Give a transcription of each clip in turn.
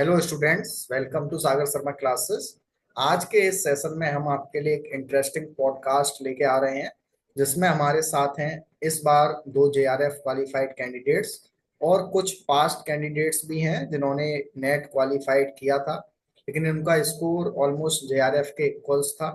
Hello students, welcome to Sagar Sharma classes. आज के इस सेशन में हम आपके लिए एक इंटरेस्टिंग पॉडकास्ट लेके आ रहे हैं, जिसमें हमारे साथ हैं इस बार दो जेआरएफ क्वालिफाइड कैंडिडेट्स और कुछ पास्ट कैंडिडेट्स भी हैं जिन्होंने नेट क्वालिफाइड किया था, लेकिन उनका स्कोर ऑलमोस्ट जेआरएफ के इक्वल्स था।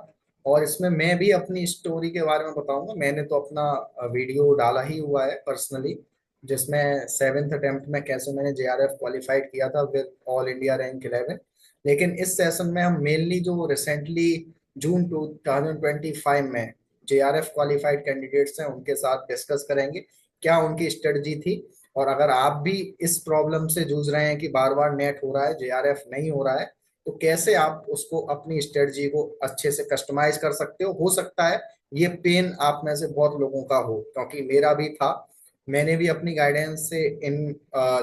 और इसमें मैं भी अपनी स्टोरी के बारे में बताऊंगा। मैंने तो अपना वीडियो डाला ही हुआ है पर्सनली, जिसमें सेवेंथ अटेम्प्ट में कैसे मैंने जेआरएफ क्वालिफाइड किया था विद ऑल इंडिया रैंक 11। लेकिन इस सेशन में हम मेनली जो रिसेंटली जून 2025 में जेआरएफ क्वालिफाइड कैंडिडेट्स हैं उनके साथ डिस्कस करेंगे क्या उनकी स्ट्रेटजी थी। और अगर आप भी इस प्रॉब्लम से जूझ रहे हैं कि बार बार नेट हो रहा है, जेआरएफ नहीं हो रहा है, तो कैसे आप उसको अपनी स्ट्रेटजी को अच्छे से कस्टमाइज कर सकते हो सकता है ये पेन आप में से बहुत लोगों का हो, क्योंकि मेरा भी था। मैंने भी अपनी गाइडेंस से इन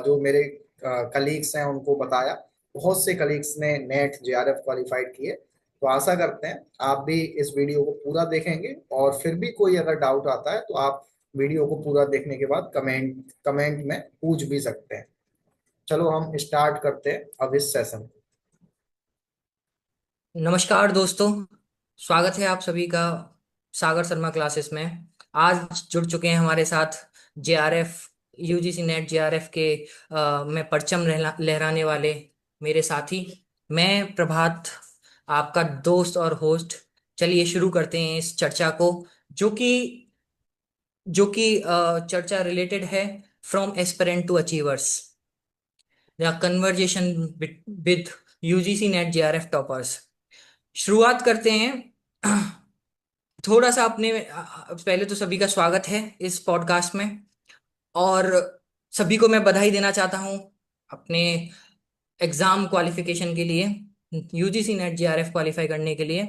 जो मेरे कलीग्स हैं उनको बताया। बहुत से कलीग्स ने नेट जेआरएफ क्वालिफाइड किए। तो आशा करते हैं आप भी इस वीडियो को पूरा देखेंगे, और फिर भी कोई अगर डाउट आता है तो आप वीडियो को पूरा देखने के बाद कमेंट कमेंट में पूछ भी सकते हैं। चलो हम स्टार्ट करते हैं अब इस सेशन। नमस्कार दोस्तों। स्वागत है आप सभी का सागर शर्मा क्लासेस में। आज जुड़ चुके हैं हमारे साथ जेआरएफ यूजीसी नेट जेआरएफ के में परचम लहराने वाले मेरे साथी। मैं प्रभात, आपका दोस्त और होस्ट। चलिए शुरू करते हैं इस चर्चा को, जो कि चर्चा रिलेटेड है from aspirant to achievers, the conversation with UGC NET JRF toppers. शुरुआत करते हैं। थोड़ा सा अपने पहले तो सभी का स्वागत है इस पॉडकास्ट में, और सभी को मैं बधाई देना चाहता हूँ अपने एग्जाम क्वालिफिकेशन के लिए, यूजीसी नेट जेआरएफ क्वालिफाई करने के लिए।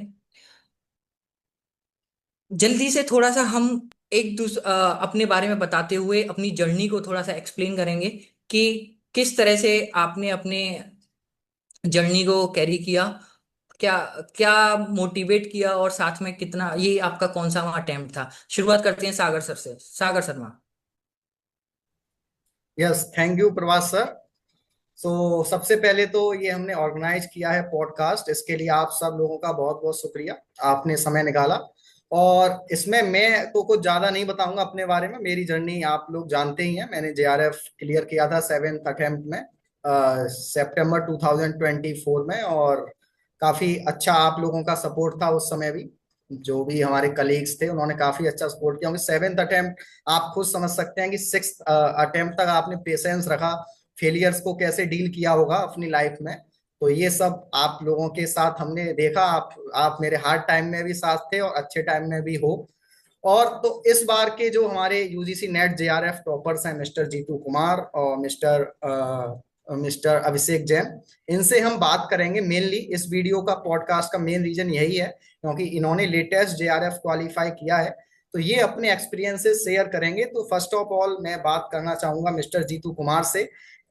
जल्दी से थोड़ा सा हम अपने बारे में बताते हुए अपनी जर्नी को थोड़ा सा एक्सप्लेन करेंगे कि किस तरह से आपने अपने जर्नी को कैरी किया, क्या क्या मोटिवेट किया, और साथ में कितना ये आपका कौन सा अटेम्प्ट था। शुरुआत करते हैं सागर सर से। Sagar Sharma. Yes, thank you Prabhas sir. सबसे पहले तो ये हमने ऑर्गेनाइज किया है पॉडकास्ट, इसके लिए आप सब लोगों का बहुत बहुत शुक्रिया। आपने समय निकाला। और इसमें मैं तो कुछ ज्यादा नहीं बताऊंगा अपने बारे में, मेरी जर्नी आप लोग जानते ही हैं। मैंने जेआरएफ क्लियर किया था सेवेंथ अटेम्प्ट में, सितंबर 2024 में। और काफी अच्छा आप लोगों का सपोर्ट था उस समय भी। जो भी हमारे कलीग्स थे उन्होंने काफी अच्छा सपोर्ट किया, क्योंकि सेवेंथ अटेम्प्ट आप खुद समझ सकते हैं कि सिक्स अटेम्प्ट तक आपने पेशेंस रखा, फेलियर्स को कैसे डील किया होगा अपनी लाइफ में। तो ये सब आप लोगों के साथ हमने देखा। आप मेरे हार्ड टाइम में भी साथ थे और अच्छे टाइम में भी हो। और तो इस बार के जो हमारे यूजीसी नेट जेआरएफ टॉपर्स हैं, मिस्टर जीतू कुमार और मिस्टर अभिषेक जैन, इनसे हम बात करेंगे। मेनली इस वीडियो का पॉडकास्ट का मेन रीजन यही है, क्योंकि इन्होंने लेटेस्ट जेआरएफ क्वालिफाई किया है, तो ये अपने एक्सपीरियंसेस शेयर करेंगे। तो फर्स्ट ऑफ ऑल मैं बात करना चाहूंगा मिस्टर जीतू कुमार से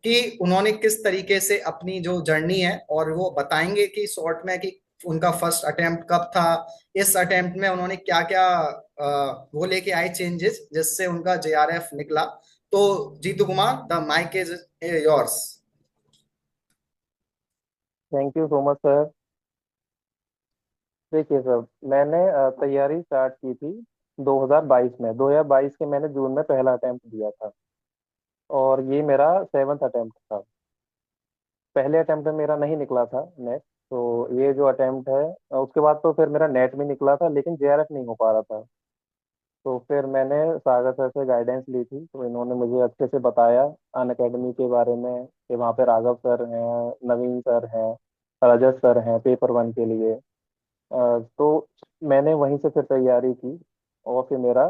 कि उन्होंने किस तरीके से अपनी जो जर्नी है, और वो बताएंगे कि शॉर्ट में कि उनका फर्स्ट अटेम्प्ट कब था, इस अटेम्प्ट में उन्होंने क्या क्या वो लेके आए चेंजेस जिससे उनका जेआरएफ निकला। तो Jitu Kumar, the mic is yours. Thank you so much sir. देखिए सर, मैंने तैयारी स्टार्ट की थी 2022 में। 2022 के मैंने जून में पहला अटेम्प्ट दिया था, और ये मेरा सेवन्थ अटेम्प्ट था। पहले अटेम्प्ट में मेरा नहीं निकला था नेट। तो ये जो अटेम्प्ट है, उसके बाद तो फिर मेरा नेट भी निकला था, लेकिन जेआरएफ नहीं हो पा रहा था। तो फिर मैंने सागर सर से गाइडेंस ली थी, तो इन्होंने मुझे अच्छे से बताया अन अकेडमी के बारे में कि वहाँ पे राघव सर हैं, नवीन सर हैं, रजत सर हैं पेपर वन के लिए। तो मैंने वहीं से फिर तैयारी की, और फिर मेरा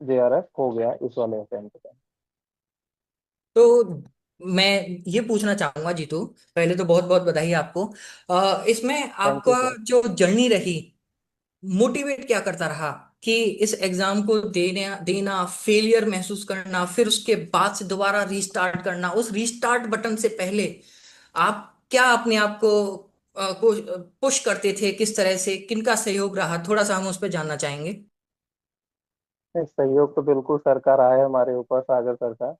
जेआरएफ हो गया इस वाले अटेम्प्ट का। तो मैं ये पूछना चाहूंगा जीतू, पहले तो बहुत बहुत बधाई आपको। इसमें थैंक यू आपका सर। जो जर्नी रही, मोटिवेट क्या करता रहा कि इस एग्जाम को देना देना, फेलियर महसूस करना, फिर उसके बाद से दोबारा रीस्टार्ट करना, उस रीस्टार्ट बटन से पहले आप क्या अपने आप को पुश करते थे, किस तरह से, किनका सहयोग रहा, थोड़ा सा हम उस पर जानना चाहेंगे। नहीं, सहयोग तो बिल्कुल सर का रहा है हमारे ऊपर, सागर सर का।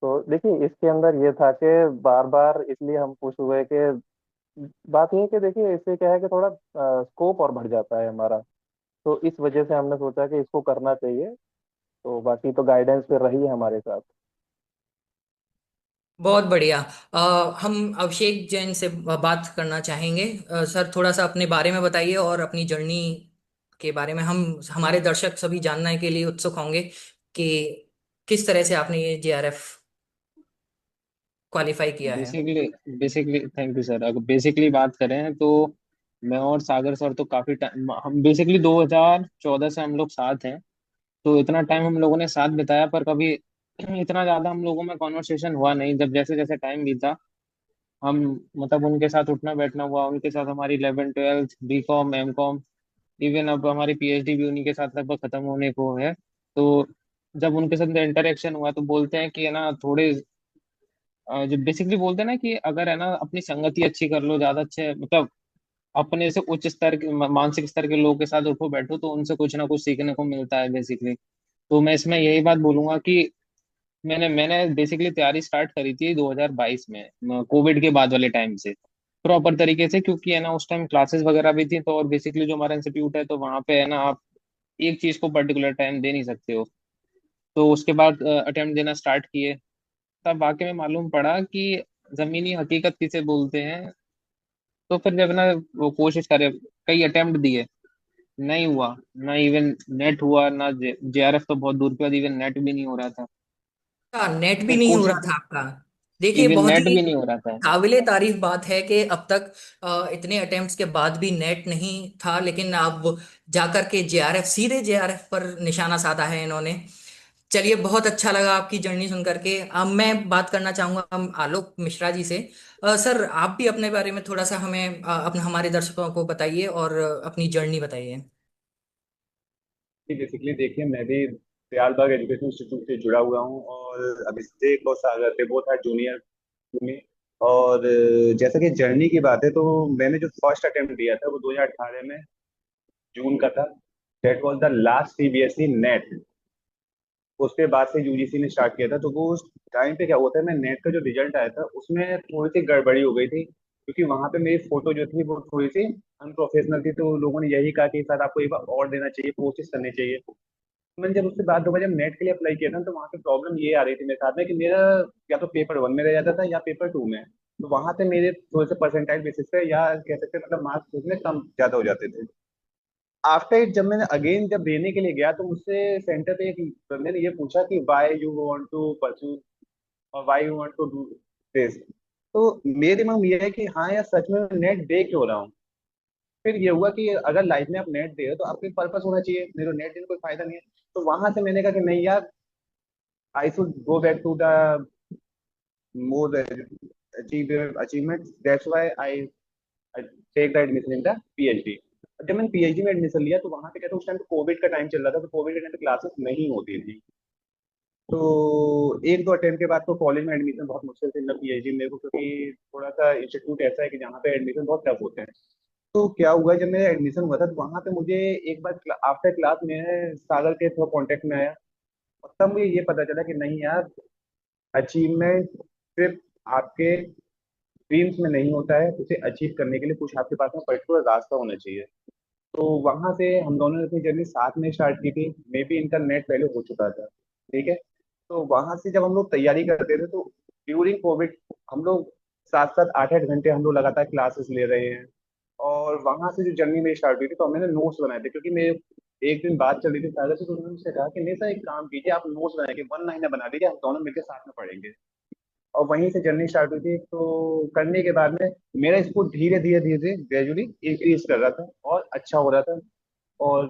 तो देखिए इसके अंदर ये था कि बार बार इसलिए हम पुश हुए कि बात ये है कि देखिए इससे क्या है कि थोड़ा स्कोप और बढ़ जाता है हमारा। तो इस वजह से हमने सोचा कि इसको करना चाहिए। तो बाकी तो गाइडेंस फिर रही है हमारे साथ। बहुत बढ़िया। हम अभिषेक जैन से बात करना चाहेंगे। सर थोड़ा सा अपने बारे में बताइए और अपनी जर्नी के बारे में। हम हमारे दर्शक सभी जानने के लिए उत्सुक होंगे कि किस तरह से आपने ये जेआरएफ क्वालिफाई किया है। Basically basically thank you sir. अगर बेसिकली बात करें तो मैं और सागर सर तो काफी टाइम, हम बेसिकली 2014 से हम लोग साथ हैं। तो इतना टाइम हम लोगों ने साथ बिताया, पर कभी इतना ज्यादा हम लोगों में कॉन्वर्सेशन हुआ नहीं। जब जैसे जैसे टाइम बीता, हम मतलब उनके साथ उठना बैठना हुआ, उनके साथ हमारी 11 12 B com M com, even अब हमारी पीएचडी भी उन्हीं के साथ लगभग खत्म होने को है। तो जब उनके साथ इंटरेक्शन हुआ तो बोलते हैं कि है ना थोड़े जो बेसिकली बोलते हैं ना कि अगर है ना अपनी संगति अच्छी कर लो, ज्यादा अच्छे मतलब अपने से उच्च स्तर के मानसिक स्तर के लोगों के साथ उठो बैठो तो उनसे कुछ ना कुछ सीखने को मिलता है बेसिकली। तो मैं इसमें यही बात बोलूंगा कि मैंने बेसिकली तैयारी स्टार्ट करी थी 2022 में, कोविड के बाद वाले टाइम से प्रॉपर तरीके से, क्योंकि है ना उस टाइम क्लासेस वगैरह भी थी। तो और बेसिकली जो हमारा इंस्टीट्यूट है तो वहाँ पे है ना आप एक चीज को पर्टिकुलर टाइम दे नहीं सकते हो। तो उसके बाद अटेम्प्ट देना स्टार्ट किए, तब वाकई में मालूम पड़ा कि जमीनी हकीकत किसे बोलते हैं। तो फिर जब ना वो कोशिश करे, कई अटेम्प्ट दिए, नहीं हुआ। ना इवन नेट हुआ, ना जेआरएफ तो बहुत दूर के बाद इवन नेट भी नहीं हो रहा था। नेट भी फिर नहीं हो रहा कोशिश, था आपका? देखिए इवन बहुत नेट ही भी नहीं हो रहा था। काबिले तारीफ बात है कि अब तक इतने अटेम्प्ट्स के बाद भी नेट नहीं था, लेकिन अब जाकर के जेआरएफ, सीधे जेआरएफ पर निशाना साधा है इन्होंने। चलिए बहुत अच्छा लगा आपकी जर्नी सुन करके। अब मैं बात करना चाहूंगा हम आलोक मिश्रा जी से। सर आप भी अपने बारे में थोड़ा सा हमें अपने हमारे दर्शकों को बताइए और अपनी जर्नी बताइए। कि बेसिकली देखिए मैं भी दयालबाग एजुकेशन इंस्टीट्यूट से जुड़ा हुआ हूँ, और अभिषेक और सागर थे, वो था जूनियर में। और जैसा कि जर्नी की बात है, तो मैंने जो फर्स्ट अटेम्प्ट दिया था वो 2018 में जून का था। That was the last CBSE net. उसके बाद से यूजीसी ने स्टार्ट किया था। तो वो उस टाइम पे क्या हुआ था, मैं नेट का जो रिजल्ट आया था उसमें थोड़ी सी गड़बड़ी हो गई थी, क्योंकि वहां पे मेरी फोटो जो थी वो थोड़ी सी अनप्रोफेशनल थी। तो लोगों ने यही कहा कि शायद आपको एक बार और देना चाहिए, कोशिश करनी चाहिए। मैंने जब उसके बाद दोबारा जब नेट के लिए अप्लाई किया था, तो वहाँ पे प्रॉब्लम ये आ रही थी मेरे साथ में कि मेरा या तो पेपर वन में रह जाता था या पेपर टू में। तो वहां पे मेरे थोड़े से परसेंटाइल बेसिस पे, या कह सकते हैं मतलब मार्क्स उसमें कम ज्यादा हो जाते थे। आफ्टर इट जब मैंने अगेन जब देने के लिए गया, तो मुझसे सेंटर पे एक बंदे ने ये पूछा कि why you want to pursue, और why you want to do this. तो मेरे दिमाग में ये है कि हाँ यार, सच में मैं नेट दे क्यों रहा हूँ। फिर ये हुआ कि अगर लाइफ में आप नेट दे रहे हो तो आपके पर्पस होना चाहिए, मेरे को नेट देने कोई फायदा नहीं है। तो वहां से मैंने कहा कि नहीं यार, I should go back to the more achievement, that's why I take the admission in the PhD. जब मैंने पीएचडी में एडमिशन लिया, तो वहां पे कहते उस टाइम कोविड का टाइम चल रहा था, तो कोविड के टाइम पे क्लासेस नहीं होती थी। तो एक दो अटेम्प्ट के बाद तो कॉलेज में एडमिशन बहुत मुश्किल से मिला पीएचडी मेरे को, क्योंकि थोड़ा सा इंस्टीट्यूट ऐसा है कि जहाँ पे एडमिशन बहुत टफ होते हैं। तो क्या हुआ, जब मेरा एडमिशन हुआ था तो वहां पे मुझे एक बार आफ्टर क्लास में सागर के थोड़ा कांटेक्ट में आया, और तब मुझे ये पता चला कि नहीं यार, अचीवमेंट सिर्फ आपके ड्रीम्स में नहीं होता है, उसे अचीव करने के लिए कुछ आपके पास में पर्टिकुलर रास्ता होना चाहिए। तो वहां से हम दोनों ने अपनी जर्नी साथ में स्टार्ट की थी। मे बी इनका नेट पहले हो चुका था, ठीक है। तो वहां से जब हम लोग तैयारी करते थे, तो ड्यूरिंग कोविड हम लोग 7 7 8 8 घंटे हम लोग लगातार क्लासेस ले रहे हैं। और वहां से जो जर्नी मेरी स्टार्ट हुई थी, तो मैंने नोट्स बनाए थे, क्योंकि मेरे एक दिन बात चल रही थी सागर से, तो उन्होंने मुझसे कहा कि नहीं सर, एक काम कीजिए, आप नोट्स बना के 1 महीना बना दीजिए, हम दोनों मिलकर साथ में पढ़ेंगे। और वहीं से जर्नी स्टार्ट हुई थी। तो करने के बाद में मेरा स्कोर धीरे धीरे धीरे धीरे ग्रेजुअली इंक्रीज कर रहा था और अच्छा हो रहा था। और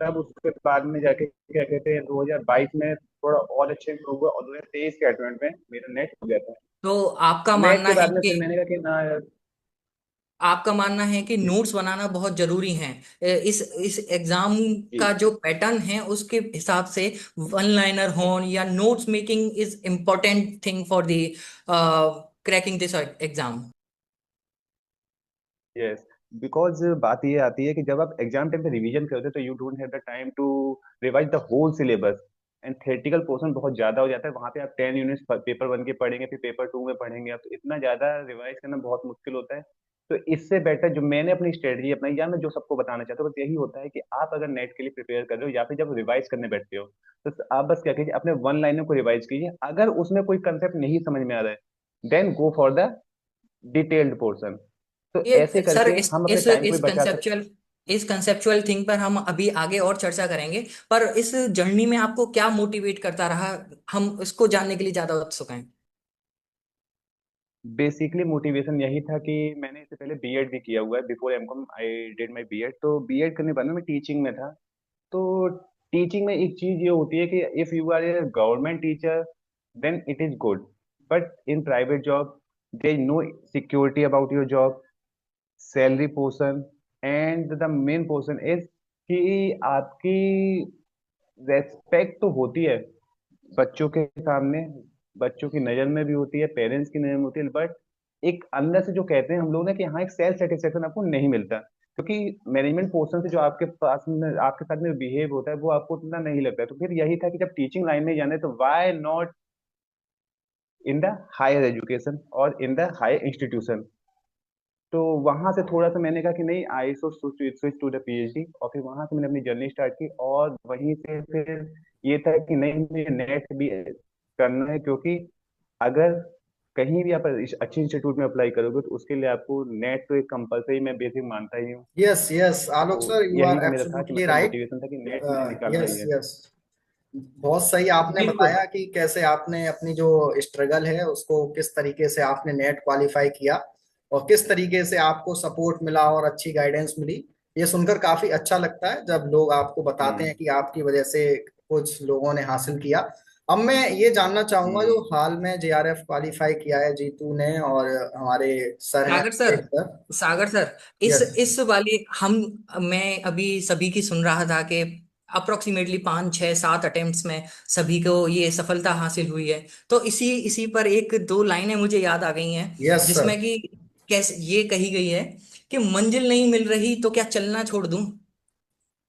तब उसके बाद में जाके क्या कहते हैं, 2022 में थोड़ा और अच्छे इम्प्रूव हुआ, और 2023 के अटेम्प्ट में मेरा नेट हो गया था। तो आपका नेट मानना के है बाद में कि फिर मैंने कहा कि ना यार। जी नोट्स बनाना बहुत जरूरी है? इस एग्जाम जी। का जो पैटर्न है उसके हिसाब से वन लाइनर हो या notes making is important thing for the cracking this exam. Yes, because बात ये आती है कि जब आप एग्जाम टाइम पे रिवीजन करते हो, तो you don't have the time to revise the whole syllabus. And theoretical portion बहुत ज्यादा हो जाता है। वहां पे आप 10 यूनिट्स पेपर वन के पढ़ेंगे, फिर पेपर टू में पढ़ेंगे आप, तो इतना ज्यादा रिवाइज करना बहुत मुश्किल होता है। तो इससे बेटर जो मैंने अपनी स्ट्रेटजी अपनाई, या मैं जो सबको बताना चाहता हूँ बस यही होता है कि आप अगर नेट के लिए प्रिपेयर कर रहे हो या फिर जब रिवाइज करने बैठते हो, तो आप बस क्या कीजिए, अपने वन लाइनर को रिवाइज कीजिए। अगर उसमें कोई कंसेप्ट नहीं समझ में आ रहा है, then go for the detailed portion. तो ऐसे ये सर करके हम अपने टाइम को भी बचा सकते। इस कंसेप्चुअल थिंग पर हम अभी आगे और चर्चा करेंगे, पर इस जर्नी में आपको क्या मोटिवेट करता रहा, हम इसको जानने के लिए ज्यादा उत्सुक हैं। बेसिकली मोटिवेशन यही था कि मैंने इससे पहले बीएड भी किया हुआ है, before M Com I did my B Ed. तो बीएड करने के बाद में मैं टीचिंग में था। तो टीचिंग में एक चीज ये होती है कि if you are a government teacher then it is good, but in private job there is no security about your job, salary portion, and the main portion is कि आपकी रेस्पेक्ट तो होती है बच्चों के सामने, बच्चों की नजर में भी होती है, पेरेंट्स की नजर में होती है, बट एक अंदर से जो कहते हैं हम लोग ना कि हाँ एक सेल्फ सेटिस्फेक्शन आपको नहीं मिलता, क्योंकि मैनेजमेंट पोर्शन से जो आपके पास में आपके साथ में बिहेव होता है वो आपको उतना नहीं लगता है। तो फिर यही था कि जब टीचिंग लाइन में जाना है तो why not in the higher education और इन द हायर इंस्टीट्यूशन। तो वहां से थोड़ा सा मैंने कहा कि नहीं, I should switch to the PhD, और फिर वहां से मैंने अपनी जर्नी स्टार्ट की। और वहीं से फिर ये था कि नहीं मुझे नेट भी करना है, क्योंकि अगर कहीं भी आप अच्छे इंस्टीट्यूट में अप्लाई करोगे तो उसके लिए आपको नेट तो एक कंपलसरी मैं बेसिक मानता ही हूँ। यस यस आलोक तो सर, यू आर यही मेरा था कि एब्सोल्युटली मतलब राइट। मोटिवेशन था कि नेट मुझे निकालना ही यस है। यस, बहुत सही आपने बिल्कुल। बताया कि कैसे आपने अपनी जो स्ट्रगल है उसको किस तरीके से आपने नेट क्वालिफाई किया और किस तरीके से आपको सपोर्ट मिला और अच्छी गाइडेंस मिली। ये सुनकर काफी अच्छा लगता है जब लोग आपको बताते हम्म। हैं कि आपकी वजह से कुछ लोगों ने हासिल किया। अब मैं ये जानना चाहूंगा, जो हम्म। हाल में जेआरएफ क्वालिफाई किया है जीतू ने और हमारे सर हैं सागर सर, अभिषेक सर। सागर सर, यस। इस वाले हम मैं अभी सभी की सुन रहा था कि अप्रोक्सीमेटली 5 6 7 अटेम्प्ट्स में सभी को ये सफलता हासिल हुई है। तो इसी इसी पर एक दो लाइनें मुझे याद आ गई हैं, यस सर। जिसमें कि कैसे ये कही गई है कि मंजिल नहीं मिल रही तो क्या चलना छोड़ दूं,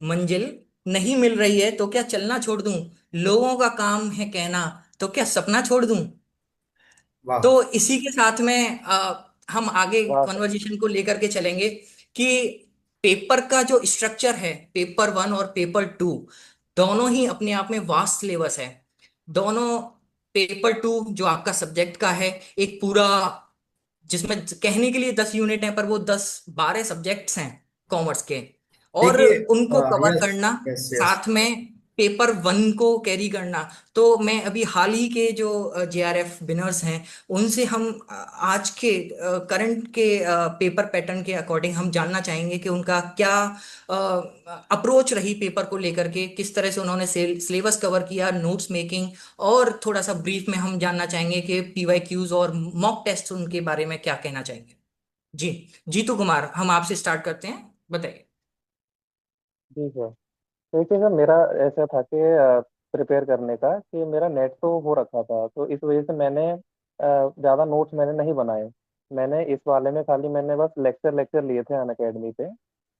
मंजिल नहीं मिल रही है तो क्या चलना छोड़ दूं, लोगों का काम है कहना तो क्या सपना छोड़ दूं। वाह। तो इसी के साथ में हम आगे वाह सर। कन्वर्जेशन को लेकर के चलेंगे कि पेपर का जो स्ट्रक्चर है, पेपर वन और पेपर टू दोनों ही अपने आप में वास्ट सिलेबस है। दोनों, पेपर टू जो आपका सब्जेक्ट का है, एक पूरा, जिसमें कहने के लिए 10 यूनिट हैं पर वो 10 12 सब्जेक्ट्स हैं कॉमर्स के, और देखिए। उनको कवर यस करना, यस यस। साथ में पेपर वन को कैरी करना। तो मैं अभी हाल ही के जो जेआरएफ विनर्स हैं उनसे हम आज के करंट के पेपर पैटर्न के अकॉर्डिंग हम जानना चाहेंगे कि उनका क्या अप्रोच रही पेपर को लेकर के, किस तरह से उन्होंने सिलेबस कवर किया, नोट्स मेकिंग, और थोड़ा सा ब्रीफ में हम जानना चाहेंगे कि पीवाईक्यूज और मॉक टेस्ट उनके बारे में क्या कहना चाहेंगे। जी, जीतू कुमार, हम आपसे स्टार्ट करते हैं, बताइए। जी सर। देखिए सर, मेरा ऐसा था कि प्रिपेयर करने का कि मेरा नेट तो हो रखा था, तो इस वजह से मैंने ज़्यादा नोट्स मैंने नहीं बनाए। मैंने इस वाले में खाली मैंने बस लेक्चर लेक्चर लिए थे अन अकेडमी पे।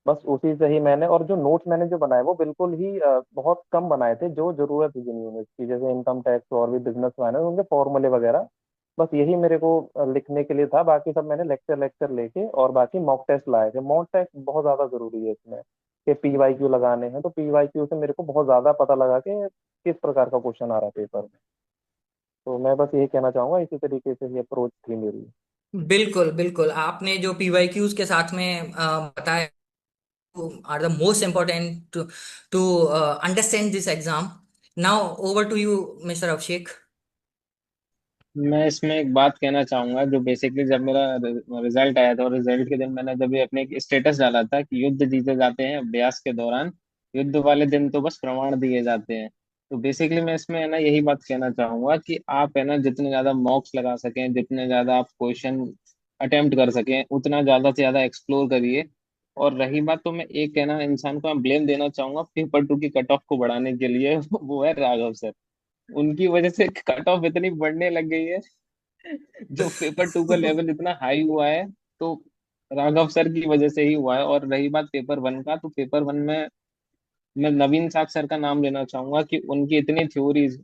बस उसी से ही मैंने, और जो नोट्स मैंने जो बनाए वो बिल्कुल ही बहुत कम बनाए थे जो ज़रूरत थी जिन यूनिट्स की, जैसे इनकम टैक्स और भी बिजनेस फाइनेंस, उनके फॉर्मूले वगैरह। बस यही मेरे को लिखने के लिए था। बाकी सब मैंने लेक्चर लेक्चर लेके, और बाकी मॉक टेस्ट लाए थे। मॉक टेस्ट बहुत ज़्यादा ज़रूरी है इसमें, कि पीवाईक्यू लगाने हैं, तो पीवाईक्यू से मेरे को बहुत ज्यादा पता लगा कि किस प्रकार का क्वेश्चन आ रहा है पेपर में। तो मैं बस यही कहना चाहूंगा, इसी तरीके से ये अप्रोच थी मेरी। बिल्कुल बिल्कुल, आपने जो पीवाईक्यूज के साथ में बताया are the most important to understand this exam. Now over to you mister Abhishek. मैं इसमें एक बात कहना चाहूंगा, जो बेसिकली जब मेरा रिजल्ट आया था और रिजल्ट के दिन मैंने जब ये अपने एक स्टेटस डाला था कि युद्ध जीते जाते हैं अभ्यास के दौरान, युद्ध वाले दिन तो बस प्रमाण दिए जाते हैं। तो बेसिकली मैं इसमें है ना यही बात कहना चाहूंगा कि आप है ना जितने ज्यादा मॉक्स लगा सकें, जितने ज्यादा आप क्वेश्चन अटेम्प्ट कर सकें, उतना ज्यादा से ज्यादा एक्सप्लोर करिए। और रही बात, तो मैं एक है ना इंसान को मैं ब्लेम देना चाहूंगा पेपर टू की कट ऑफ को बढ़ाने के लिए वो है राघव सर। उनकी वजह से कट ऑफ इतनी बढ़ने लग गई है, जो पेपर टू का लेवल इतना हाई हुआ है, तो राघव सर की वजह से ही हुआ है। और रही बात पेपर वन का, तो पेपर वन में मैं नवीन साग सर का नाम लेना चाहूंगा कि उनकी इतनी थ्योरीज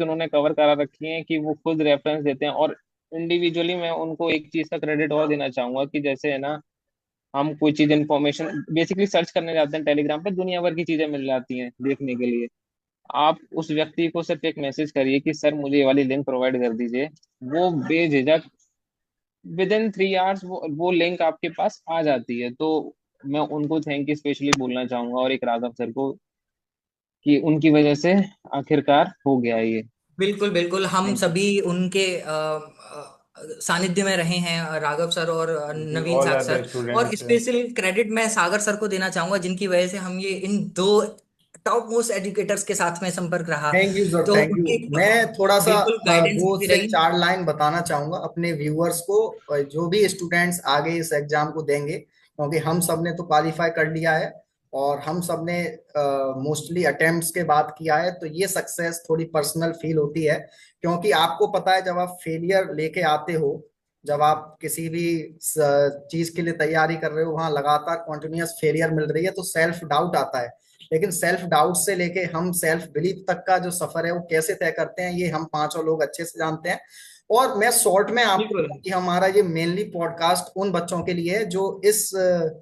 उन्होंने कवर करा रखी हैं कि वो खुद रेफरेंस देते हैं। और इंडिविजुअली मैं उनको एक चीज का क्रेडिट और देना चाहूंगा कि जैसे है ना, हम कोई चीज इन्फॉर्मेशन बेसिकली सर्च करने जाते हैं टेलीग्राम पे, दुनिया भर की चीजें मिल जाती हैं देखने के लिए। आप उस व्यक्ति को सिर्फ एक मैसेज करिए कि सर मुझे ये वाली लिंक प्रोवाइड कर दीजिए, वो बेझिझक विद इन 3 आवर्स वो लिंक आपके पास आ जाती है। तो मैं उनको थैंक यू स्पेशली बोलना चाहूंगा, और एक राघव सर को, कि उनकी वजह से आखिरकार हो गया ये। बिल्कुल बिल्कुल, हम थैंक यू। सभी उनके सानिध्य में रहे हैं, राघव सर और वी नवीन ऑल साग आर द सर। और स्टूडेंट्स। स्पेशल क्रेडिट मैं सागर सर को देना चाहूंगा, जिनकी वजह से हम ये इन दो टॉप मोस्ट एजुकेटर्स के साथ में संपर्क रहा। थैंक यू सर, तो थैंक यू। उनकी मैं थोड़ा सा बिल्कुल गाइडेंस दो भी से रही। चार लाइन बताना चाहूंगा अपने व्यूअर्स को, जो भी स्टूडेंट्स आगे इस एग्जाम को देंगे, क्योंकि हम सब ने तो क्वालिफाई कर लिया है और हम सब ने मोस्टली अटेम्प्ट्स के बाद किया है, तो ये सक्सेस थोड़ी पर्सनल फील होती है। क्योंकि आपको पता है, जब आप फेलियर लेके आते हो, जब आप किसी भी चीज के लिए तैयारी कर रहे हो, वहां लगातार कॉन्टिन्यूअस फेलियर मिल रही है, तो सेल्फ डाउट आता है। लेकिन सेल्फ डाउट से लेके हम सेल्फ बिलीफ तक का जो सफर है वो कैसे तय करते हैं, ये हम पांचों लोग अच्छे से जानते हैं। और मैं शॉर्ट में आपको बिल्कुल कि हमारा ये मेनली पॉडकास्ट उन बच्चों के लिए है जो इस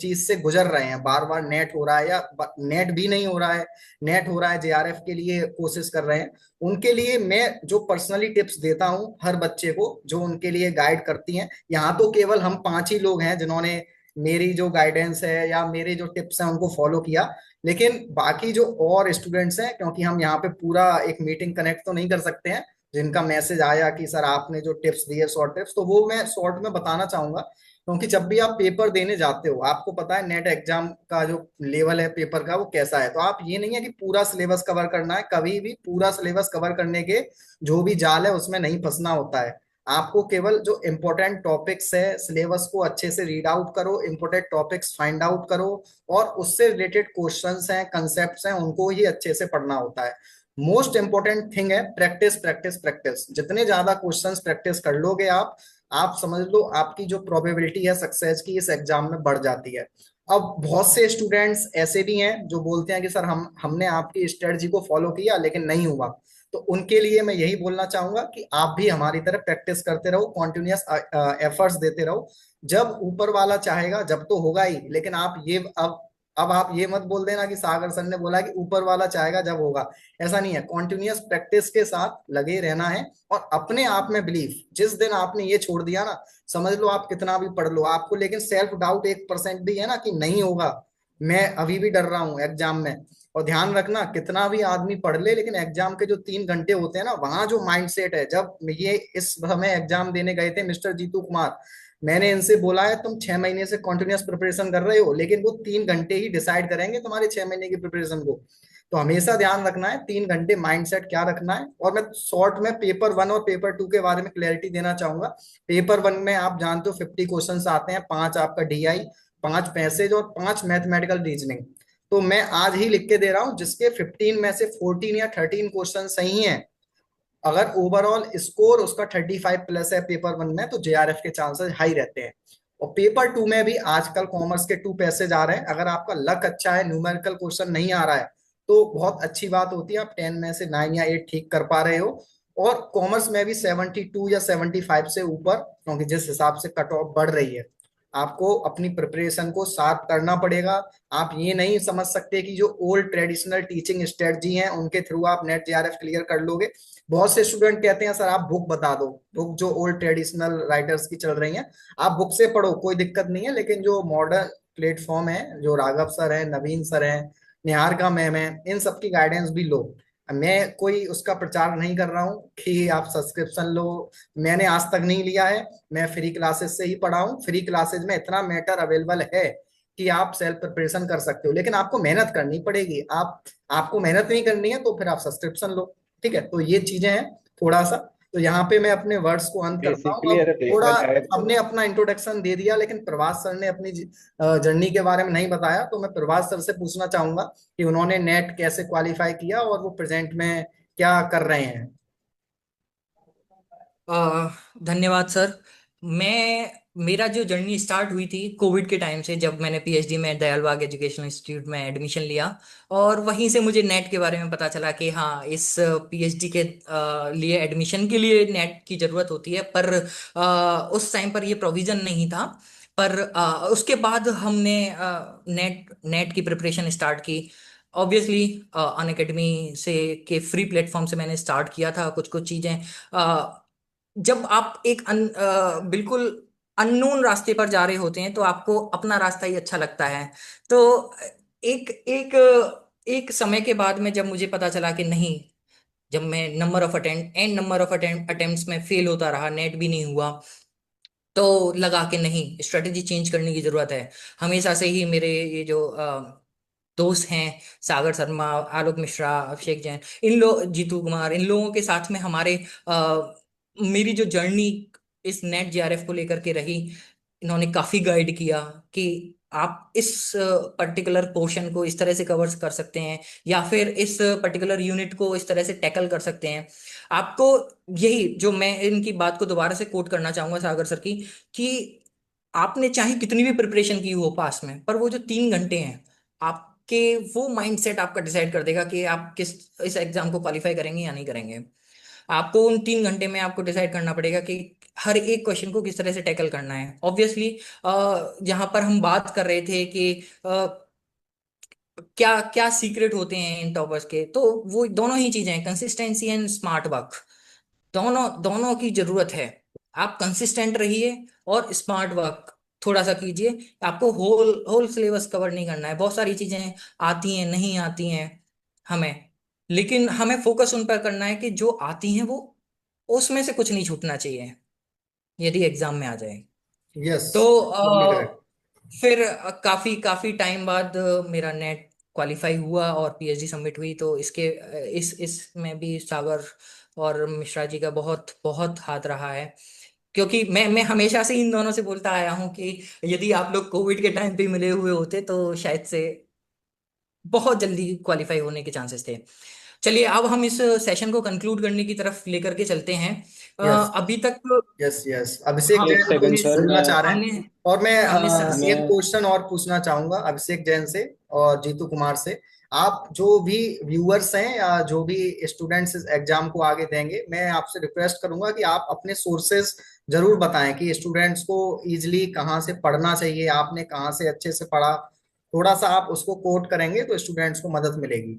चीज से गुजर रहे हैं, बार बार नेट हो रहा है या नेट भी नहीं हो रहा है, नेट हो रहा है, जेआरएफ के लिए कोशिश कर रहे हैं। उनके लिए मैं जो पर्सनली टिप्स देता हूं हर बच्चे को, जो उनके लिए गाइड करती हैं, यहाँ तो केवल हम पांच ही लोग हैं जिन्होंने मेरी जो गाइडेंस है या मेरे जो टिप्स हैं उनको फॉलो किया। लेकिन बाकी जो और स्टूडेंट्स हैं, क्योंकि हम यहाँ पे पूरा एक मीटिंग कनेक्ट तो नहीं कर सकते हैं, जिनका मैसेज आया कि सर आपने जो टिप्स दिए शॉर्ट टिप्स, तो वो मैं शॉर्ट में बताना चाहूंगा। क्योंकि जब भी आप पेपर देने जाते हो, आपको पता है नेट एग्जाम का जो लेवल है पेपर का वो कैसा है। तो आप ये नहीं है कि पूरा सिलेबस कवर करना है, कभी भी पूरा सिलेबस कवर करने के जो भी जाल है उसमें नहीं फंसना होता है। आपको केवल जो इम्पोर्टेंट टॉपिक्स है सिलेबस को अच्छे से रीड आउट करो, इम्पोर्टेंट टॉपिक्स फाइंड आउट करो, और उससे रिलेटेड क्वेश्चंस हैं, कंसेप्ट्स हैं, उनको ही अच्छे से पढ़ना होता है। मोस्ट इंपॉर्टेंट थिंग है प्रैक्टिस प्रैक्टिस प्रैक्टिस। जितने ज्यादा क्वेश्चंस प्रैक्टिस कर लोगे आप समझ लो आपकी जो प्रोबेबिलिटी है सक्सेस की इस एग्जाम में बढ़ जाती है। अब बहुत से स्टूडेंट्स ऐसे भी हैं जो बोलते हैं कि सर हमने आपकी स्ट्रेटजी को फॉलो किया लेकिन नहीं हुआ। तो उनके लिए मैं यही बोलना चाहूंगा कि आप भी हमारी तरह प्रैक्टिस करते रहो, कॉन्टिन्यूअस एफर्ट्स देते रहो। जब ऊपर वाला चाहेगा जब तो होगा ही, लेकिन आप ये अब आप ये मत बोल देना कि सागर सर ने बोला कि ऊपर वाला चाहेगा जब होगा। ऐसा नहीं है, कॉन्टिन्यूअस प्रैक्टिस के साथ लगे रहना है और अपने आप में बिलीफ। जिस दिन आपने ये छोड़ दिया ना, समझ लो आप कितना भी पढ़ लो आपको लेकिन सेल्फ डाउट 1% भी है ना कि नहीं होगा, मैं अभी भी डर रहा हूँ एग्जाम में। और ध्यान रखना, कितना भी आदमी पढ़ ले लेकिन एग्जाम के जो 3 घंटे होते हैं ना, वहां जो माइंडसेट है, जब ये इस समय एग्जाम देने गए थे मिस्टर जीतू कुमार, मैंने इनसे बोला है तुम 6 महीने से कॉन्टिन्यूअस प्रिपरेशन कर रहे हो, लेकिन वो 3 घंटे ही डिसाइड करेंगे तुम्हारे 6 महीने की प्रिपरेशन को। तो हमेशा ध्यान रखना है 3 घंटे माइंडसेट क्या रखना है। और मैं शॉर्ट में पेपर 1 और पेपर 2 के बारे में क्लैरिटी देना चाहूंगा। पेपर 1 में आप जानते हो 50 क्वेश्चन आते हैं, 5 आपका डीआई, 5 पैसेज और 5 मैथमेटिकल रीजनिंग। तो मैं आज ही लिख के दे रहा हूं, जिसके 15 में से 14 या 13 क्वेश्चन सही हैं, अगर ओवरऑल स्कोर उसका 35+ है पेपर 1 में, तो जेआरएफ के चांसेस हाई रहते हैं। और पेपर 2 में भी आजकल कॉमर्स के 2 पैसेज आ रहे हैं, अगर आपका लक अच्छा है, न्यूमेरिकल क्वेश्चन नहीं आ रहा है, तो बहुत अच्छी बात होती है, आप 10 में से 9 या 8 ठीक कर पा रहे हो। और कॉमर्स में भी 72 या 75 से ऊपर, क्योंकि जिस हिसाब से कट ऑफ बढ़ रही है, आपको अपनी प्रिपरेशन को शार्प करना पड़ेगा। आप ये नहीं समझ सकते कि जो ओल्ड ट्रेडिशनल टीचिंग स्ट्रेटजी हैं उनके थ्रू आप नेट जेआरएफ क्लियर कर लोगे। बहुत से स्टूडेंट कहते हैं सर आप बुक बता दो, बुक जो ओल्ड ट्रेडिशनल राइटर्स की चल रही हैं आप बुक से पढ़ो, कोई दिक्कत नहीं है, लेकिन जो मॉडर्न प्लेटफॉर्म है, जो राघव सर है, नवीन सर है, निहारिका मैम है, इन सबकी गाइडेंस भी लो। मैं कोई उसका प्रचार नहीं कर रहा हूँ कि आप सब्सक्रिप्शन लो, मैंने आज तक नहीं लिया है, मैं फ्री क्लासेस से ही पढ़ा हूँ। फ्री क्लासेस में इतना मैटर अवेलेबल है कि आप सेल्फ प्रिपरेशन कर सकते हो, लेकिन आपको मेहनत करनी पड़ेगी। आपको मेहनत नहीं करनी है तो फिर आप सब्सक्रिप्शन लो, ठीक है। तो ये चीजें हैं थोड़ा सा। तो यहाँ पे मैं अपने वर्ड्स को अंत करता हूँ। बेसिकली अब अगर थोड़ा देखा जाए तो हमने अपना इंट्रोडक्शन दे दिया, लेकिन प्रभास सर ने अपनी जर्नी के बारे में नहीं बताया, तो मैं प्रभास सर से पूछना चाहूंगा कि उन्होंने नेट कैसे क्वालिफाई किया और वो प्रेजेंट में क्या कर रहे हैं। धन्यवाद सर। मैं मेरा जो जर्नी स्टार्ट हुई थी कोविड के टाइम से, जब मैंने पीएचडी में दयाल बाग एजुकेशनल इंस्टीट्यूट में एडमिशन लिया। और वहीं से मुझे नेट के बारे में पता चला कि हाँ, इस पीएचडी के लिए एडमिशन के लिए नेट की ज़रूरत होती है। पर उस टाइम पर ये प्रोविज़न नहीं था। पर उसके बाद हमने नेट नेट की प्रिपरेशन स्टार्ट की। ऑब्वियसली अन अकेडमी से के फ्री प्लेटफॉर्म से मैंने स्टार्ट किया था कुछ कुछ चीज़ें। जब आप एक बिल्कुल अननोन रास्ते पर जा रहे होते हैं तो आपको अपना रास्ता ही अच्छा लगता है। तो एक एक एक समय के बाद में जब मुझे पता चला कि नहीं, जब मैं नंबर ऑफ अटेम्प्ट्स में फेल होता रहा, नेट भी नहीं हुआ, तो लगा कि नहीं, स्ट्रेटेजी चेंज करने की जरूरत है। हमेशा से ही मेरे ये जो दोस्त हैं, सागर शर्मा, आलोक मिश्रा, अभिषेक जैन, इन लोग, जीतू कुमार, इन लोगों के साथ में हमारे मेरी जो जर्नी इस नेट जेआरएफ को लेकर के रही, इन्होंने काफी गाइड किया कि आप इस पर्टिकुलर पोर्शन को इस तरह से कवर कर सकते हैं, या फिर इस पर्टिकुलर यूनिट को इस तरह से टैकल कर सकते हैं। आपको यही, जो मैं इनकी बात को दोबारा से कोट करना चाहूंगा सागर सर की, कि आपने चाहे कितनी भी प्रिपरेशन की हो पास में, पर वो जो 3 घंटे हैं आपके, वो माइंडसेट आपका डिसाइड कर देगा कि आप किस इस एग्जाम को क्वालिफाई करेंगे या नहीं करेंगे। आपको उन 3 घंटे में आपको डिसाइड करना पड़ेगा कि हर एक क्वेश्चन को किस तरह से टैकल करना है। ऑब्वियसली जहां पर हम बात कर रहे थे कि क्या क्या सीक्रेट होते हैं इन टॉपर्स के, तो वो दोनों ही चीजें हैं, कंसिस्टेंसी एंड स्मार्ट वर्क। दोनों दोनों की जरूरत है। आप कंसिस्टेंट रहिए और स्मार्ट वर्क थोड़ा सा कीजिए। आपको होल होल सिलेबस कवर नहीं करना है। बहुत सारी चीजें आती हैं, नहीं आती हैं हमें, लेकिन हमें फोकस उन पर करना है कि जो आती हैं वो, उसमें से कुछ नहीं छूटना चाहिए यदि एग्जाम में आ जाए। यस, तो एब्सोल्युटली करेक्ट। फिर काफी काफी टाइम बाद मेरा नेट क्वालिफाई हुआ और पीएचडी सबमिट हुई। तो इस में भी सागर और मिश्रा जी का बहुत बहुत हाथ रहा है। क्योंकि मैं हमेशा से इन दोनों से बोलता आया हूँ कि यदि आप लोग कोविड के टाइम पे मिले हुए होते तो शायद से बहुत जल्दी क्वालिफाई होने के चांसेस थे। चलिए, अब हम इस सेशन को कंक्लूड करने की तरफ लेकर के चलते हैं। यस, अभी तक यस, यस, अभिषेक हम एक जैन सेकंड हमने कुछ सर, बोलना चाह रहे हैं। हमने और मैं हमने एक मैं क्वेश्चन और पूछना चाहूंगा अभिषेक जैन से और जीतू कुमार से। आप जो भी व्यूअर्स हैं या जो भी स्टूडेंट्स इस एग्जाम को आगे देंगे, मैं आपसे रिक्वेस्ट करूंगा कि आप अपने सोर्सेज जरूर बताएं कि स्टूडेंट्स को इजीली कहाँ से पढ़ना चाहिए, आपने कहाँ से अच्छे से पढ़ा। थोड़ा सा आप उसको कोट करेंगे तो स्टूडेंट्स को मदद मिलेगी।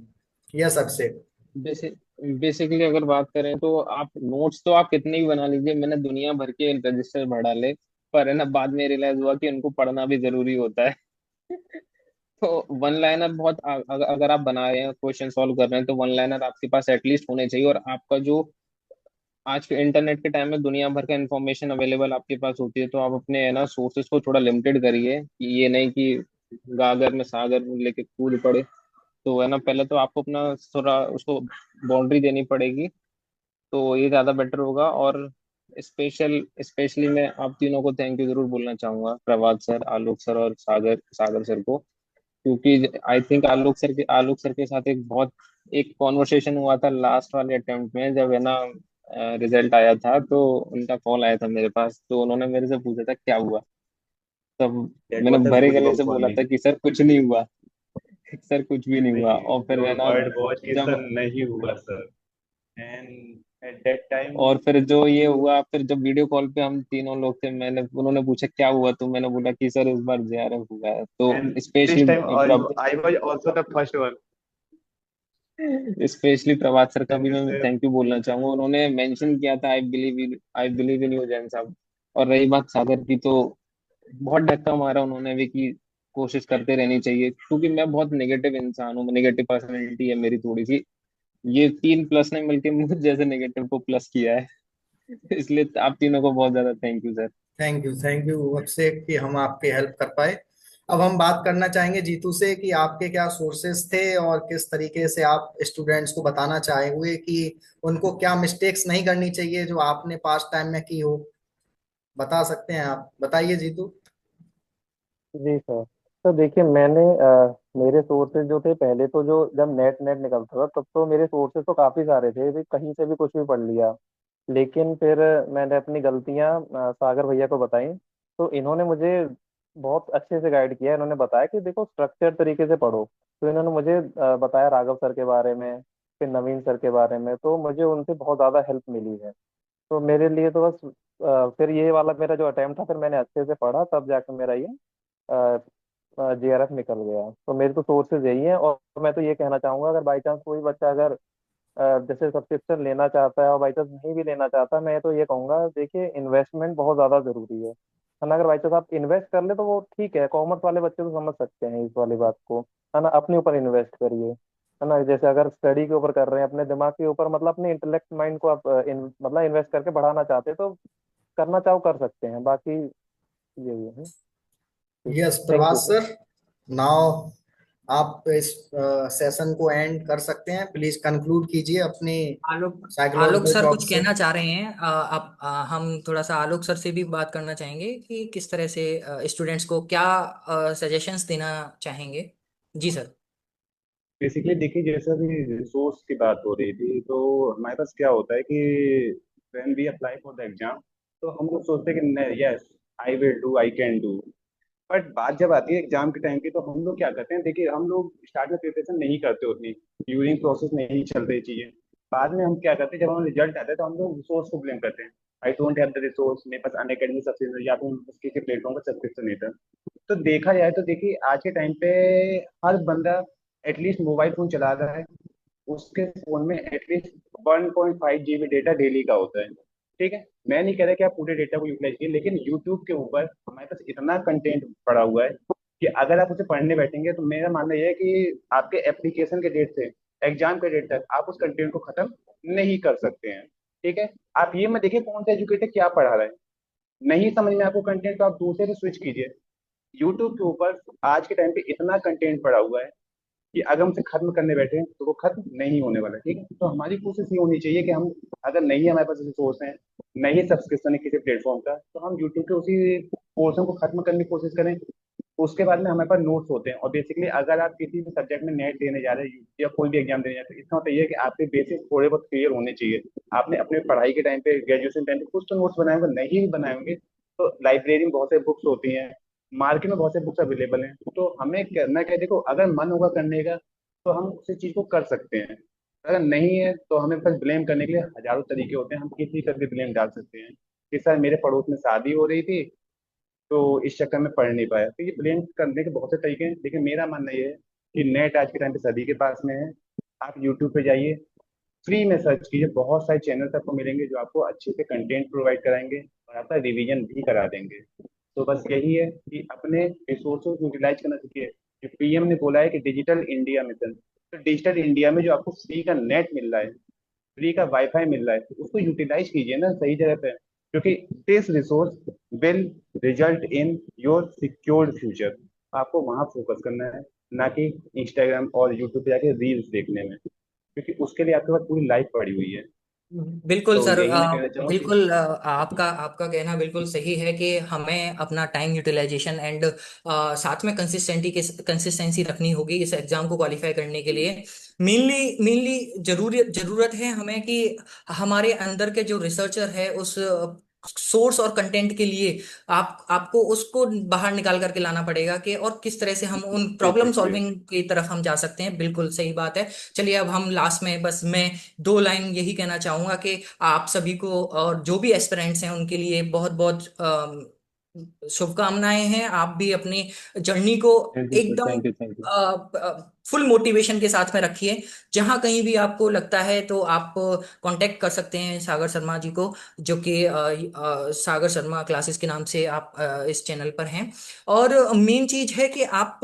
यस अभिषेक। बेसिक बेसिकली अगर बात करें तो आप नोट्स तो आप कितने भी बना लीजिए, मैंने दुनिया भर के रजिस्टर भर डाले, पर है ना, बाद में रियलाइज हुआ कि उनको पढ़ना भी जरूरी होता है। तो वन लाइनर बहुत अगर आप बना रहे हैं, क्वेश्चन सॉल्व कर रहे हैं, तो वन लाइनर आपके पास एटलीस्ट होने चाहिए। और आपका जो आज के इंटरनेट के टाइम में दुनिया भर का इंफॉर्मेशन अवेलेबल आपके पास होती है, तो आप अपने है ना सोर्सेज को थोड़ा लिमिटेड करिए, कि ये नहीं कि गागर में सागर लेके कूद पड़े। तो है ना, पहले तो आपको अपना थोड़ा उसको बाउंड्री देनी पड़ेगी, तो ये ज़्यादा बेटर होगा। और स्पेशली मैं आप तीनों को थैंक यू जरूर बोलना चाहूंगा, प्रभात सर, आलोक सर और सागर सागर सर को। क्योंकि आई थिंक आलोक सर के साथ एक कॉन्वर्सेशन हुआ था लास्ट वाले अटेम्प्ट में, जब है ना रिजल्ट आया था, तो उनका कॉल आया था मेरे पास, तो उन्होंने मेरे से पूछा था क्या हुआ। तब दैट मैंने वाज अ भरे गुड गले वर्क से फॉर बोला मी। था कि सर कुछ नहीं हुआ। सर कुछ भी नहीं हुआ। नहीं, और फिर है योर ना, वर्ड वाज कि जब सर नहीं हुआ sir. And at that time और फिर जो ये हुआ, फिर जब वीडियो कॉल पे हम तीनों लोग थे, मैंने उन्होंने पूछा क्या हुआ, तो मैंने बोला कि सर इस बार जेआरएफ हुआ है। तो and specially this time I was also the first one. Specially Prabhat sir का थैंक भी यू मैं सर। थैंक यू बोलना चाहूंगा। उन्होंने मेंशन किया था I believe in you Jain साहब। और रही बात सागर की, तो बहुत धक्का मारा उन्होंने भी कि कोशिश करते रहनी चाहिए, क्योंकि मैं बहुत नेगेटिव इंसान हूँ, नेगेटिव पर्सनैलिटी है मेरी थोड़ी सी। ये 3 प्लस ने मिलकर मुझे जैसे नेगेटिव को प्लस किया है। इसलिए आप तीनों को बहुत ज्यादा thank you sir. Thank you Abhishek कि हम आपकी हेल्प कर पाए। अब हम बात करना चाहेंगे जीतू से कि आपके क्या सोर्सेस थे और किस तरीके से आप स्टूडेंट्स को बताना चाहे हुए कि उनको क्या मिस्टेक्स नहीं करनी चाहिए जो आपने पास्ट टाइम में की हो। बता सकते हैं आप, बताइए जीतू। जी सर। तो देखिए मैंने मेरे सोर्सेज जो थे, पहले तो जो जब नेट नेट निकलता था तब तो मेरे सोर्सेज तो काफ़ी सारे थे, भी कहीं से भी कुछ भी पढ़ लिया। लेकिन फिर मैंने अपनी गलतियां सागर भैया को बताई। तो इन्होंने मुझे बहुत अच्छे से गाइड किया। इन्होंने बताया कि देखो स्ट्रक्चर तरीके से पढ़ो। तो इन्होंने मुझे बताया राघव सर के बारे में, फिर नवीन सर के बारे में, तो मुझे उनसे बहुत ज़्यादा हेल्प मिली है। तो मेरे लिए तो बस फिर ये वाला मेरा जो अटेम्प्ट था, फिर मैंने अच्छे से पढ़ा, तब जाकर मेरा ये JRF निकल गया। तो मेरे तो सोर्सेज यही हैं। और मैं तो ये कहना चाहूंगा, अगर बाई चांस कोई बच्चा अगर जैसे सब्सक्रिप्शन लेना चाहता है और बाई चांस नहीं भी लेना चाहता, मैं तो ये कहूंगा देखिए इन्वेस्टमेंट बहुत ज़्यादा ज़रूरी है ना। अगर बाई चांस आप इन्वेस्ट कर ले तो वो ठीक है, कॉमर्स वाले बच्चे तो समझ सकते हैं इस वाली बात को, है ना। अपने ऊपर इन्वेस्ट करिए, है ना। जैसे अगर स्टडी के ऊपर कर रहे हैं, अपने दिमाग के ऊपर, मतलब अपने इंटेलेक्ट माइंड को आप मतलब इन्वेस्ट करके बढ़ाना चाहते हैं, तो करना चाहो कर सकते हैं। बाकी यही है। ठीक है, yes thank you Prabhas sir. Sir, now आप इस सेशन को एंड कर सकते हैं। प्लीज कंक्लूड कीजिए अपनी आलोक आलोक साइकोलॉजिकल सर टॉक कुछ से। कहना चाह रहे हैं। आप हम थोड़ा सा आलोक सर से भी बात करना चाहेंगे कि किस तरह से स्टूडेंट्स को क्या सजेशंस देना चाहेंगे। जी सर। बेसिकली देखिए, जैसा भी रिसोर्स की बात हो रही थी, तो हमारे पास क्या होता है कि when we apply for the exam, तो हम लोग सोचते हैं कि yes I will do, I can do. But बात जब आती है एग्जाम के टाइम की, तो हम लोग क्या करते हैं, देखिए हम लोग स्टार्ट में प्रिपरेशन नहीं करते उतनी, ड्यूरिंग प्रोसेस नहीं चलते चीजें। बाद में हम क्या करते हैं, जब हम रिजल्ट आता है तो हम लोग रिसोर्स को ब्लेम करते हैं। I don't have the resource, मेरे पास अन अकेडमी सब्सक्रिप्शन या फिर किसी प्लेटफॉर्म का सब्सक्रिप्शन नहीं था। तो देखा जाए तो देखिए आज के टाइम पे हर बंदा एटलीस्ट मोबाइल फोन चला रहा है, उसके फोन में एटलीस्ट 1.5 GB डेटा डेली का होता है। ठीक है, मैं नहीं कह रहा कि आप पूरे डेटा को यूटिलाइज कीजिए, लेकिन यूट्यूब के ऊपर हमारे पास इतना कंटेंट पड़ा हुआ है कि अगर आप उसे पढ़ने बैठेंगे, तो मेरा मानना यह है कि आपके एप्लीकेशन के डेट से एग्जाम के डेट तक आप उस कंटेंट को खत्म नहीं कर सकते हैं। ठीक है, आप ये मत देखिए कौन सा एजुकेटर क्या पढ़ा रहा है, नहीं समझ में आपको कंटेंट, तो आप दूसरे पे स्विच कीजिए। यूट्यूब के ऊपर आज के टाइम पे इतना कंटेंट पड़ा हुआ है कि अगर हम उसे खत्म करने बैठे तो वो खत्म नहीं होने वाला। ठीक है, तो हमारी कोशिश ये होनी चाहिए कि हम, अगर नहीं हमारे पास रिसोर्स है, नहीं सब्सक्रिप्शन है किसी प्लेटफॉर्म का, तो हम यूट्यूब के उसी पोर्शन को खत्म करने की कोशिश करें। उसके बाद में हमारे पास नोट्स होते हैं। और बेसिकली अगर आप किसी भी सब्जेक्ट में नेट देने जा रहे हैं या कोई भी एग्जाम देने जा रहे हैं, तो इसका मतलब ये है कि आपके बेसिक थोड़े बहुत क्लियर होने चाहिए। आपने अपने पढ़ाई के टाइम पे, ग्रेजुएशन टाइम पे कुछ तो नोट्स बनाए होंगे, नहीं भी बनाए होंगे तो लाइब्रेरी में बहुत से बुक्स होती हैं, मार्केट में बहुत से बुक्स अवेलेबल हैं। तो हमें करना क्या है, देखो अगर मन होगा करने का तो हम उसी चीज को कर सकते हैं। अगर नहीं है तो हमें बस ब्लेम करने के लिए हजारों तरीके होते हैं, हम किसी पर भी ब्लेम डाल सकते हैं। इस साल मेरे पड़ोस में शादी हो रही थी, तो इस चक्कर में पढ़ नहीं पाया। तो ये ब्लेम करने के बहुत से तरीके हैं, लेकिन मेरा मानना ये है कि नेट आज के टाइम पे सभी के पास में है। आप यूट्यूब पे जाइए, फ्री में सर्च कीजिए, बहुत सारे चैनल आपको मिलेंगे जो आपको अच्छे से कंटेंट प्रोवाइड कराएंगे और आपका रिवीजन भी करा देंगे। तो बस यही है कि अपने रिसोर्सों को यूटिलाइज करना सीखिए। जो पीएम ने बोला है कि डिजिटल इंडिया मिशन, तो डिजिटल इंडिया में जो आपको फ्री का नेट मिल रहा है, फ्री का वाईफाई मिल रहा है, तो उसको यूटिलाइज कीजिए ना सही जगह पे, क्योंकि this resource will result in your secured future. आपको वहां फोकस करना है, ना कि इंस्टाग्राम और यूट्यूब पे जाके रील्स देखने में, क्योंकि उसके लिए आपके पास पूरी लाइफ पड़ी हुई है। बिल्कुल तो सर। यही मैं कहना चाहूँ कि बिल्कुल आपका आपका कहना बिल्कुल सही है कि हमें अपना टाइम यूटिलाइजेशन एंड साथ में कंसिस्टेंसी रखनी होगी इस एग्जाम को क्वालिफाई करने के लिए। मेनली मेनली जरूरत है हमें कि हमारे अंदर के जो रिसर्चर है उस सोर्स और कंटेंट के लिए आपको उसको बाहर निकाल करके लाना पड़ेगा कि और किस तरह से हम उन प्रॉब्लम बेसिकली सॉल्विंग की तरफ हम जा सकते हैं। बिल्कुल सही बात है। चलिए अब हम लास्ट में बस मैं दो लाइन यही कहना चाहूंगा कि आप सभी को और जो भी एस्पिरेंट्स हैं उनके लिए बहुत बहुत शुभकामनाएं हैं। आप भी अपनी जर्नी को थैंक यू सर, एकदम thank you, thank you. Full motivation के साथ में रखिए। जहां कहीं भी आपको लगता है तो आप कांटेक्ट कर सकते हैं सागर शर्मा जी को, जो कि सागर शर्मा क्लासेस के नाम से आप इस चैनल पर हैं। और मेन चीज है कि आप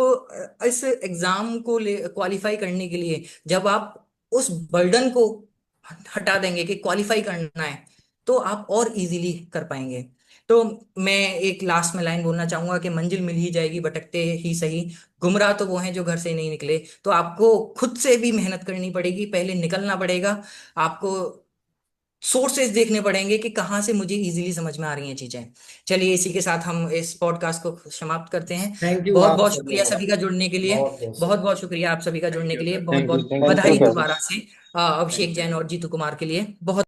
इस एग्जाम को क्वालिफाई करने के लिए जब आप उस बर्डन को हटा देंगे कि क्वालिफाई करना है, तो आप और इजीली कर पाएंगे। तो मैं एक लास्ट में लाइन बोलना चाहूंगा कि मंजिल मिल ही जाएगी भटकते ही सही, गुमराह तो वो हैं जो घर से नहीं निकले। तो आपको खुद से भी मेहनत करनी पड़ेगी, पहले निकलना पड़ेगा। आपको सोर्सेज देखने पड़ेंगे कि कहाँ से मुझे इजीली समझ में आ रही हैं चीजें। चलिए इसी के साथ हम इस पॉडकास्ट को समाप्त करते हैं। थैंक यू बहुत आप बहुत सब शुक्रिया लोगों सभी का जुड़ने के का, लिए। बहुत बहुत बहुत बहुत शुक्रिया आप सभी का थैंक जुड़ने यू के लिए। सर, बहुत थैंक यू, बहुत thank you thank sir, you बधाई सर। Thank you. दोबारा से अभिषेक थैंक जैन यू। और जीतू कुमार के लिए। बहुत